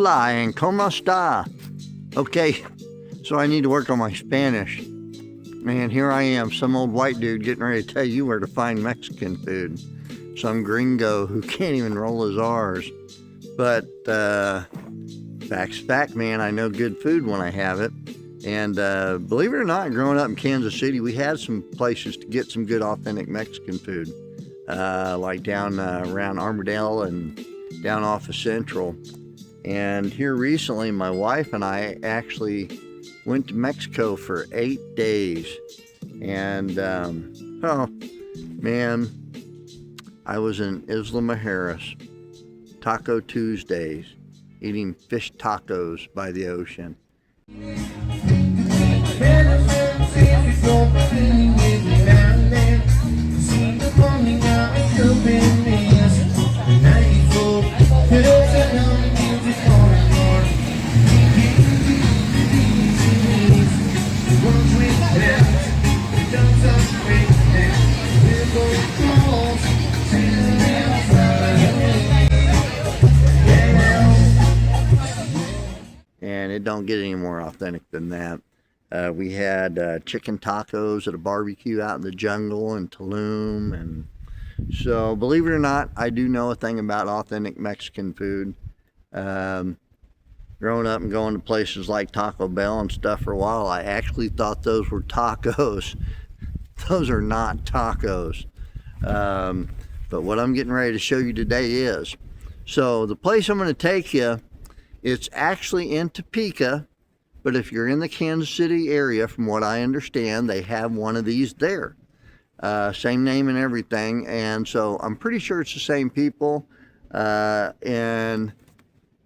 Hola and ¿cómo está? Okay, so I need to work on my Spanish. Man, here I am, some old white dude getting ready to tell you where to find Mexican food. Some gringo who can't even roll his R's. But fact's fact, man, I know good food when I have it. And believe it or not, growing up in Kansas City, we had some places to get some good authentic Mexican food. Like down around Armourdale and down off of Central. And here recently, my wife and I actually went to Mexico for 8 days. And, oh, man, I was in Isla Mujeres, Taco Tuesdays, eating fish tacos by the ocean. And it don't get any more authentic than that. We had chicken tacos at a barbecue out in the jungle in Tulum. And so, believe it or not, I do know a thing about authentic Mexican food. Growing up and going to places like Taco Bell and stuff for a while, I actually thought those were tacos. Those are not tacos. But what I'm getting ready to show you today is. So the place I'm going to take you, it's actually in Topeka, but if you're in the Kansas City area, from what I understand, they have one of these there. Same name and everything, and so I'm pretty sure it's the same people. And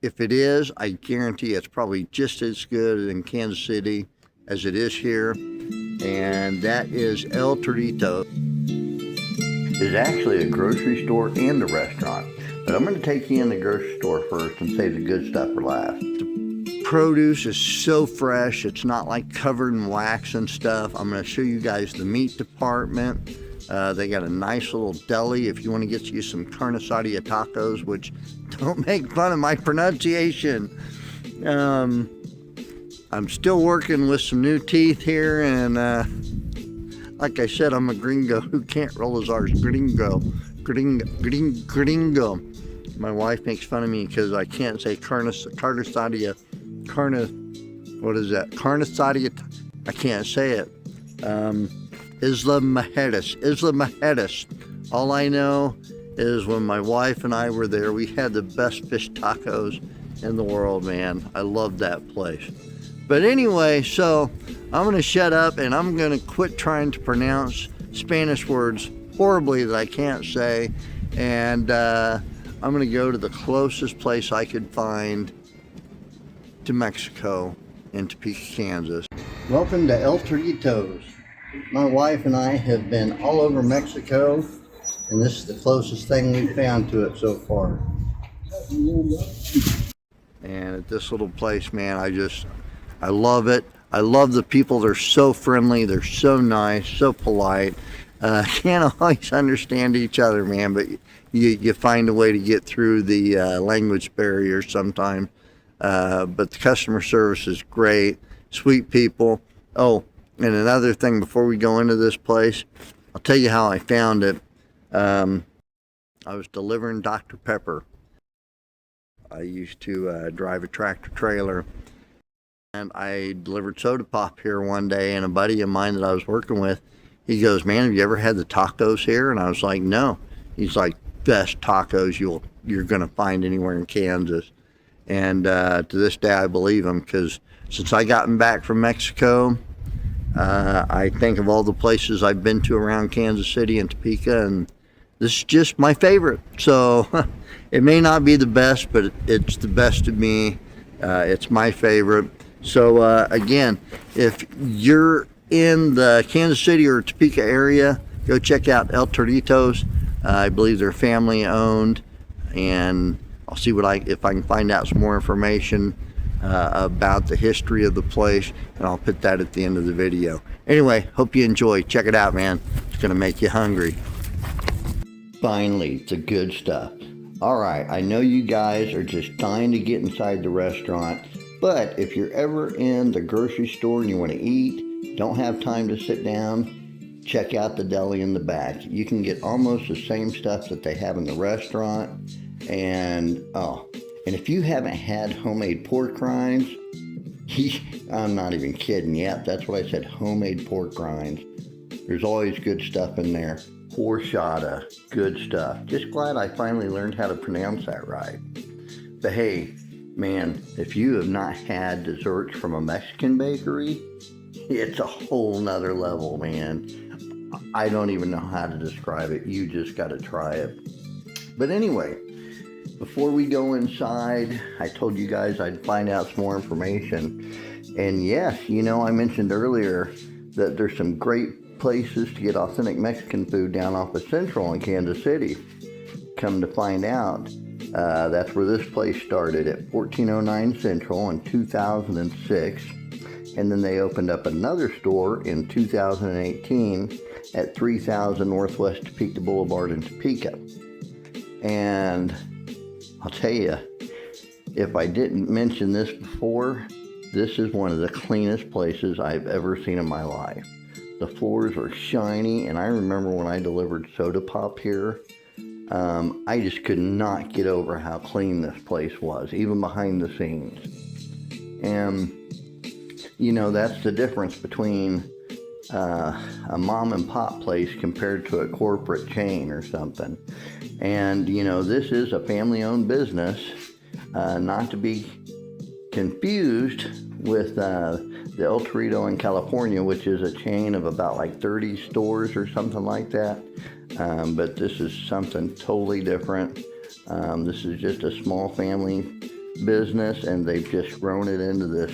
if it is, I guarantee it's probably just as good in Kansas City as it is here. And that is El Torito. It's actually a grocery store and a restaurant. But I'm going to take you in the grocery store first and save the good stuff for last. The produce is so fresh. It's not like covered in wax and stuff. I'm going to show you guys the meat department. They got a nice little deli if you want to get you some carne asada tacos, which don't make fun of my pronunciation. I'm still working with some new teeth here, and like I said, I'm a gringo who can't roll his R's. Gringo. My wife makes fun of me because I can't say carne asada. I can't say it. Isla Mujeres. All I know is when my wife and I were there, we had the best fish tacos in the world, man. I love that place. But anyway, so I'm going to shut up and I'm going to quit trying to pronounce Spanish words horribly that I can't say. And I'm going to go to the closest place I could find to Mexico in Topeka, Kansas. Welcome to El Toritos. My wife and I have been all over Mexico, and this is the closest thing we've found to it so far. And at this little place, man, I love it. I love the people. They're so friendly. They're so nice, so polite. Can't always understand each other, man, but you find a way to get through the language barrier sometimes. But the customer service is great. Sweet people. Oh, and another thing before we go into this place, I'll tell you how I found it. I was delivering Dr. Pepper. I used to drive a tractor trailer, and I delivered soda pop here one day, and a buddy of mine that I was working with, he goes, "Man, have you ever had the tacos here?" And I was like, "No." He's like, "Best tacos you're going to find anywhere in Kansas." And to this day, I believe him, because since I gotten back from Mexico, I think of all the places I've been to around Kansas City and Topeka, and this is just my favorite. So it may not be the best, but it's the best to me. It's my favorite. So again, if you're in the Kansas City or Topeka area, go check out El Toritos. I believe they're family owned, and I'll see if I can find out some more information about the history of the place, and I'll put that at the end of the video. Anyway, hope you enjoy. Check it out, man. It's gonna make you hungry. Finally, the good stuff. All right, I know you guys are just dying to get inside the restaurant, but if you're ever in the grocery store and you want to eat, don't have time to sit down, check out the deli in the back. You can get almost the same stuff that they have in the restaurant. And and if you haven't had homemade pork rinds, I'm not even kidding. Yep, that's what I said, homemade pork rinds. There's always good stuff in there. Horchata, good stuff. Just glad I finally learned how to pronounce that right. But hey, man, if you have not had desserts from a Mexican bakery, it's a whole nother level, man. I don't even know how to describe it. You just got to try it. But anyway, before we go inside, I told you guys I'd find out some more information. And yes, I mentioned earlier that there's some great places to get authentic Mexican food down off of Central in Kansas City. Come to find out, that's where this place started at 1409 Central in 2006. And then they opened up another store in 2018 at 3000 Northwest Topeka Boulevard in Topeka. And I'll tell you, if I didn't mention this before, this is one of the cleanest places I've ever seen in my life. The floors are shiny, and I remember when I delivered Soda Pop here, I just could not get over how clean this place was, even behind the scenes. And, that's the difference between a mom and pop place compared to a corporate chain or something. And, this is a family-owned business, not to be confused with the El Torito in California, which is a chain of about like 30 stores or something like that. But this is something totally different. This is just a small family business, and they've just grown it into this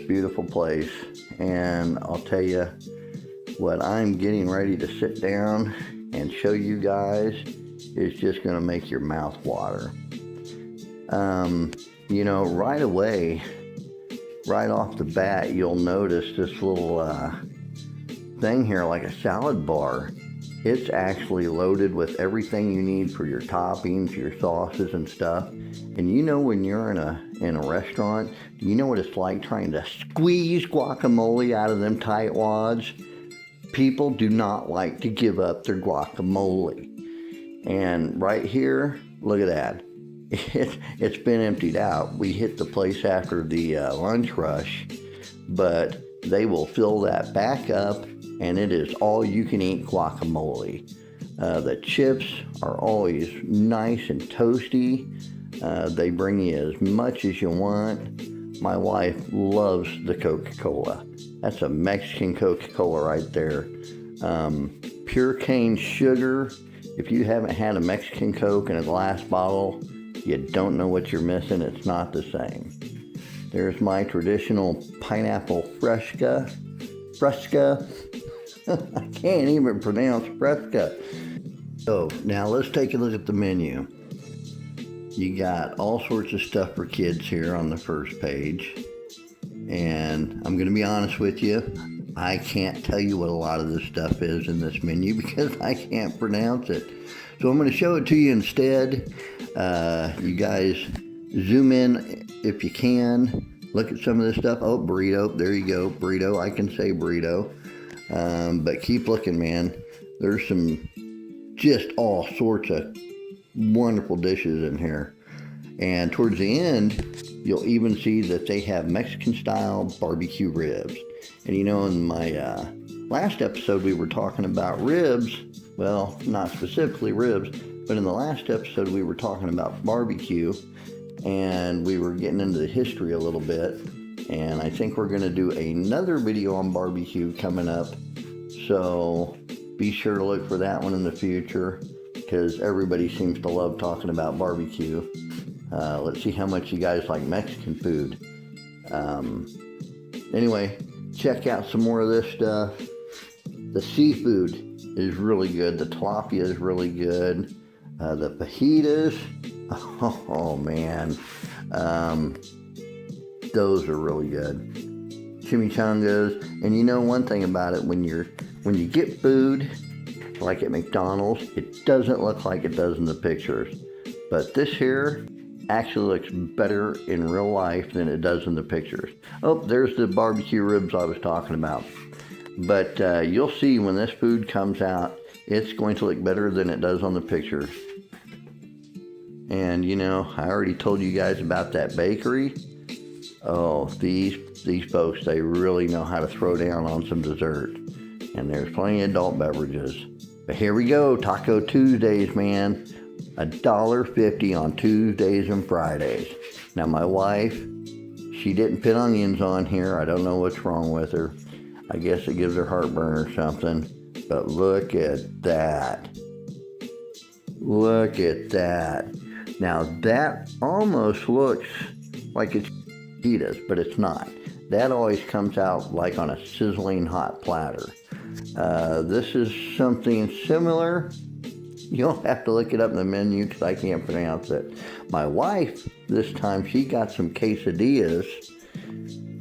beautiful place. And I'll tell you what, I'm getting ready to sit down and show you guys is just going to make your mouth water. Right away, right off the bat, you'll notice this little thing here, like a salad bar. It's actually loaded with everything you need for your toppings, your sauces and stuff. And when you're in a restaurant, do you know what it's like trying to squeeze guacamole out of them tight wads? People do not like to give up their guacamole. And right here, look at that. It's been emptied out. We hit the place after the lunch rush, but they will fill that back up, and it is all you can eat guacamole. The chips are always nice and toasty. They bring you as much as you want. My wife loves the Coca-Cola. That's a Mexican Coca-Cola right there. Pure cane sugar. If you haven't had a Mexican Coke in a glass bottle, you don't know what you're missing. It's not the same. There's my traditional pineapple fresca. I can't even pronounce fresca. So now let's take a look at the menu. You got all sorts of stuff for kids here on the first page. And I'm going to be honest with you, I can't tell you what a lot of this stuff is in this menu because I can't pronounce it. So I'm going to show it to you instead. You guys zoom in if you can. Look at some of this stuff. Oh, burrito. There you go. Burrito. I can say burrito. But keep looking, man. There's some just all sorts of wonderful dishes in here. And towards the end, you'll even see that they have Mexican-style barbecue ribs. And in my last episode, we were talking about ribs. Well, not specifically ribs, but in the last episode, we were talking about barbecue. And we were getting into the history a little bit. And I think we're going to do another video on barbecue coming up. So be sure to look for that one in the future, because everybody seems to love talking about barbecue. Let's see how much you guys like Mexican food. Anyway, check out some more of this stuff. The seafood is really good. The tilapia is really good. The fajitas, oh man, those are really good. Chimichangas, and one thing about it, when you get food, a like at McDonald's. It doesn't look like it does in the pictures. But this here actually looks better in real life than it does in the pictures. Oh, there's the barbecue ribs I was talking about. But you'll see when this food comes out, it's going to look better than it does on the pictures. And you know, I already told you guys about that bakery. Oh, these folks, they really know how to throw down on some dessert. And there's plenty of adult beverages. But here we go, Taco Tuesdays, man. $1.50 on Tuesdays and Fridays. Now my wife, she didn't put onions on here. I don't know what's wrong with her. I guess it gives her heartburn or something. But look at that. Look at that. Now that almost looks like it's fajitas, but it's not. That always comes out like on a sizzling hot platter. This is something similar. You'll have to look it up in the menu because I can't pronounce it. My wife, this time, she got some quesadillas.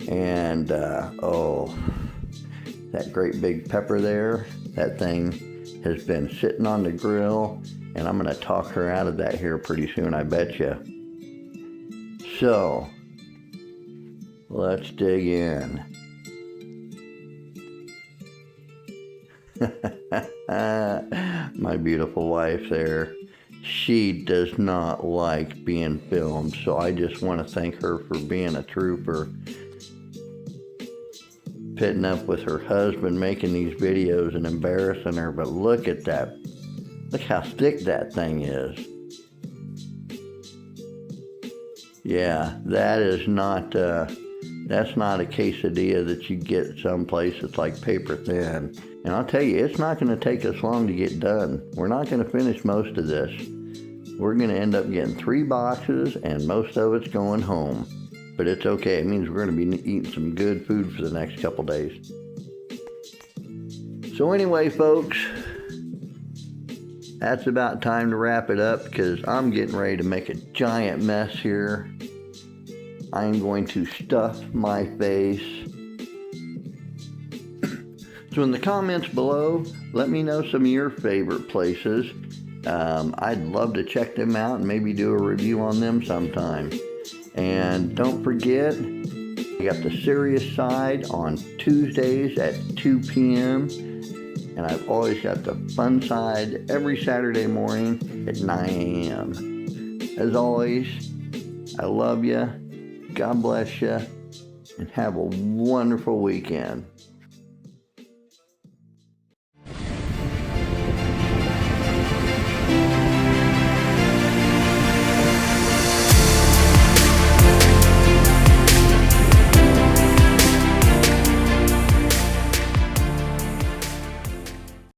And, oh, that great big pepper there. That thing has been sitting on the grill. And I'm going to talk her out of that here pretty soon, I bet you. So, let's dig in. My beautiful wife there, she does not like being filmed, so I just want to thank her for being a trooper, putting up with her husband making these videos and embarrassing her. But look at that, look how thick that thing is. Yeah, that is not that's not a quesadilla that you get someplace. It's like paper thin. And I'll tell you, it's not going to take us long to get done. We're not going to finish most of this. We're going to end up getting 3 boxes, and most of it's going home. But it's okay. It means we're going to be eating some good food for the next couple days. So anyway, folks, that's about time to wrap it up because I'm getting ready to make a giant mess here. I'm going to stuff my face. So in the comments below, let me know some of your favorite places. I'd love to check them out and maybe do a review on them sometime. And don't forget, I got the serious side on Tuesdays at 2 p.m. And I've always got the fun side every Saturday morning at 9 a.m. As always, I love you. God bless you. And have a wonderful weekend.